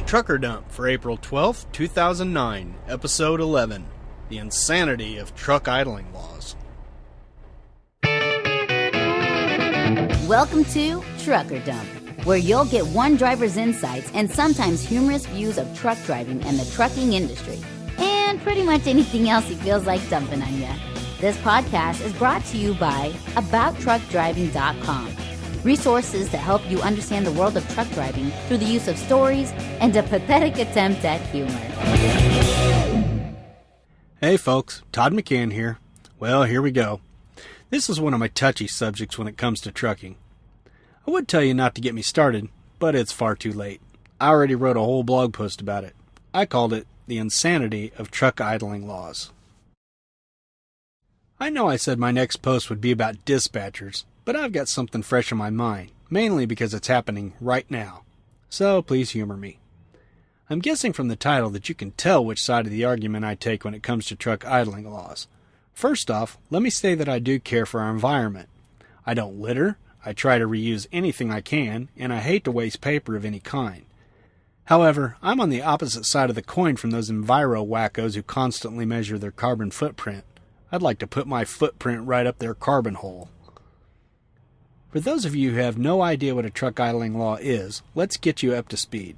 Trucker Dump for April 12th, 2009, Episode 11, The Insanity of Truck Idling Laws. Welcome to Trucker Dump, where you'll get one driver's insights and sometimes humorous views of truck driving and the trucking industry, and pretty much anything else he feels like dumping on you. This podcast is brought to you by AboutTruckDriving.com. Resources to help you understand the world of truck driving through the use of stories and a pathetic attempt at humor. Hey folks, Todd McCann here. Well, here we go. This is one of my touchy subjects when it comes to trucking. I would tell you not to get me started, but it's far too late. I already wrote a whole blog post about it. I called it The Insanity of Truck Idling Laws. I know I said my next post would be about dispatchers, but I've got something fresh in my mind, mainly because it's happening right now. So please humor me. I'm guessing from the title that you can tell which side of the argument I take when it comes to truck idling laws. First off, let me say that I do care for our environment. I don't litter, I try to reuse anything I can, and I hate to waste paper of any kind. However, I'm on the opposite side of the coin from those enviro wackos who constantly measure their carbon footprint. I'd like to put my footprint right up their carbon hole. For those of you who have no idea what a truck idling law is, let's get you up to speed.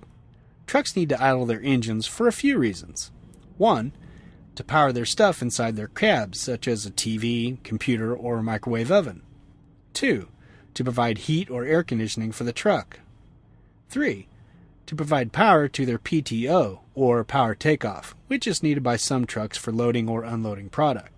Trucks need to idle their engines for a few reasons. 1. To power their stuff inside their cabs, such as a TV, computer, or a microwave oven. 2. To provide heat or air conditioning for the truck. 3. To provide power to their PTO, or power takeoff, which is needed by some trucks for loading or unloading product.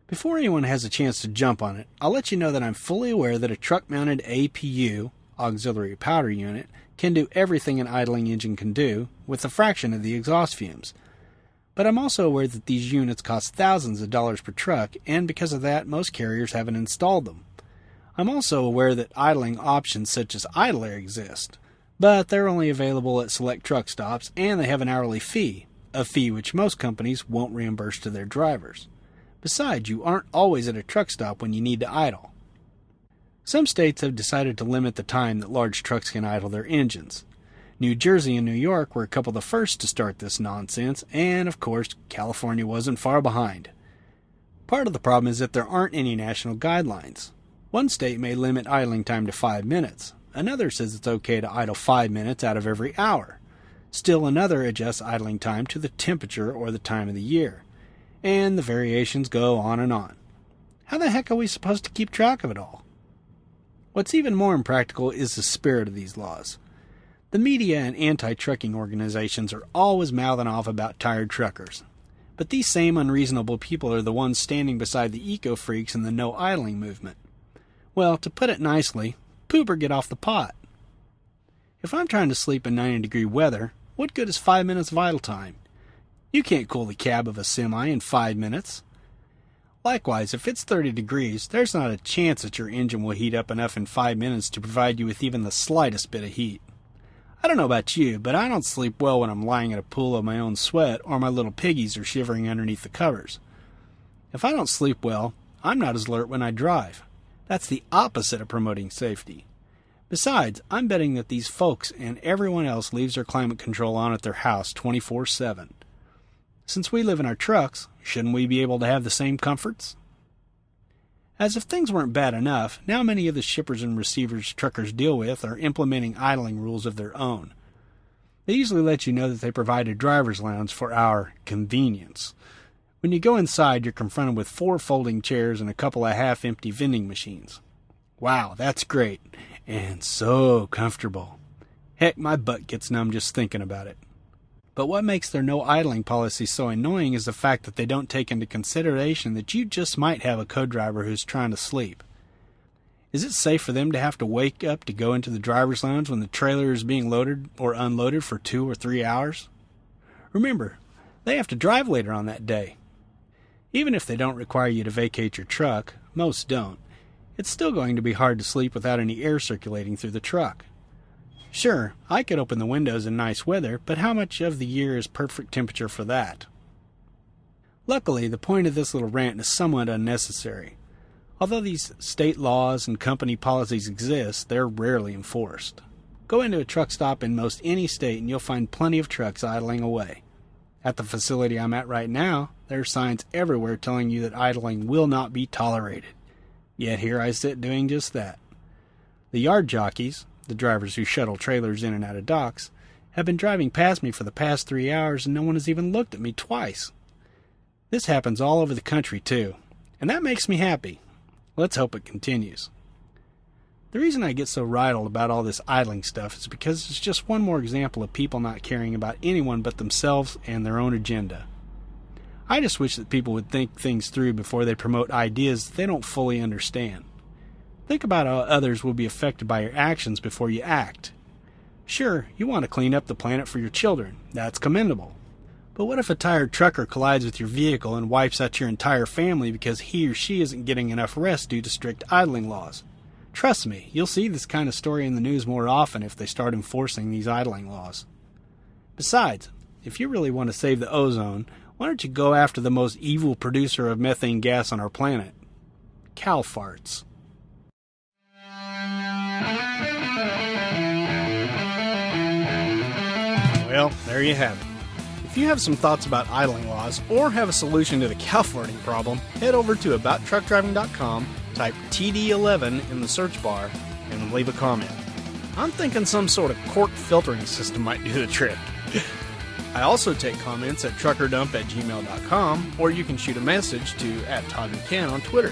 Before anyone has a chance to jump on it, I'll let you know that I'm fully aware that a truck-mounted APU, auxiliary power unit, can do everything an idling engine can do, with a fraction of the exhaust fumes. But I'm also aware that these units cost thousands of dollars per truck, and because of that, most carriers haven't installed them. I'm also aware that idling options such as idler exist, but they're only available at select truck stops, and they have an hourly fee, a fee which most companies won't reimburse to their drivers. Besides, you aren't always at a truck stop when you need to idle. Some states have decided to limit the time that large trucks can idle their engines. New Jersey and New York were a couple of the first to start this nonsense, and of course, California wasn't far behind. Part of the problem is that there aren't any national guidelines. One state may limit idling time to 5 minutes. Another says it's okay to idle 5 minutes out of every hour. Still another adjusts idling time to the temperature or the time of the year. And the variations go on and on. How the heck are we supposed to keep track of it all? What's even more impractical is the spirit of these laws. The media and anti-trucking organizations are always mouthing off about tired truckers. But these same unreasonable people are the ones standing beside the eco-freaks in the no-idling movement. Well, to put it nicely, poop or get off the pot. If I'm trying to sleep in 90-degree weather, what good is 5 minutes of idle time? You can't cool the cab of a semi in 5 minutes. Likewise, if it's 30 degrees, there's not a chance that your engine will heat up enough in 5 minutes to provide you with even the slightest bit of heat. I don't know about you, but I don't sleep well when I'm lying in a pool of my own sweat or my little piggies are shivering underneath the covers. If I don't sleep well, I'm not as alert when I drive. That's the opposite of promoting safety. Besides, I'm betting that these folks and everyone else leaves their climate control on at their house 24/7. Since we live in our trucks, shouldn't we be able to have the same comforts? As if things weren't bad enough, now many of the shippers and receivers truckers deal with are implementing idling rules of their own. They usually let you know that they provide a driver's lounge for our convenience. When you go inside, you're confronted with 4 folding chairs and a couple of half-empty vending machines. Wow, that's great, and so comfortable. Heck, my butt gets numb just thinking about it. But what makes their no idling policy so annoying is the fact that they don't take into consideration that you just might have a co-driver who's trying to sleep. Is it safe for them to have to wake up to go into the driver's lounge when the trailer is being loaded or unloaded for 2 or 3 hours? Remember, they have to drive later on that day. Even if they don't require you to vacate your truck, most don't, it's still going to be hard to sleep without any air circulating through the truck. Sure, I could open the windows in nice weather, but how much of the year is perfect temperature for that? Luckily, the point of this little rant is somewhat unnecessary. Although these state laws and company policies exist, they're rarely enforced. Go into a truck stop in most any state and you'll find plenty of trucks idling away. At the facility I'm at right now, there are signs everywhere telling you that idling will not be tolerated. Yet here I sit doing just that. The yard jockeys, the drivers who shuttle trailers in and out of docks, have been driving past me for the past 3 hours and no one has even looked at me twice. This happens all over the country too, and that makes me happy. Let's hope it continues. The reason I get so riled about all this idling stuff is because it's just one more example of people not caring about anyone but themselves and their own agenda. I just wish that people would think things through before they promote ideas they don't fully understand. Think about how others will be affected by your actions before you act. Sure, you want to clean up the planet for your children. That's commendable. But what if a tired trucker collides with your vehicle and wipes out your entire family because he or she isn't getting enough rest due to strict idling laws? Trust me, you'll see this kind of story in the news more often if they start enforcing these idling laws. Besides, if you really want to save the ozone, why don't you go after the most evil producer of methane gas on our planet? Cow farts. Well, there you have it. If you have some thoughts about idling laws or have a solution to the cow farting problem, head over to abouttruckdriving.com, type TD011 in the search bar, and leave a comment. I'm thinking some sort of cork filtering system might do the trick. I also take comments at truckerdump@gmail.com, or you can shoot a message to @ToddMcCann on Twitter.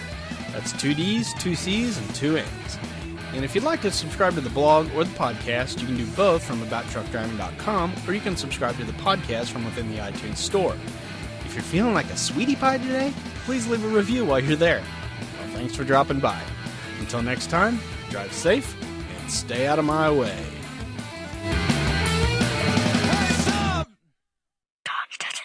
That's 2 D's, 2 C's, and 2 N's. And if you'd like to subscribe to the blog or the podcast, you can do both from abouttruckdriving.com, or you can subscribe to the podcast from within the iTunes store. If you're feeling like a sweetie pie today, please leave a review while you're there. Well, thanks for dropping by. Until next time, drive safe and stay out of my way. Dodge doesn't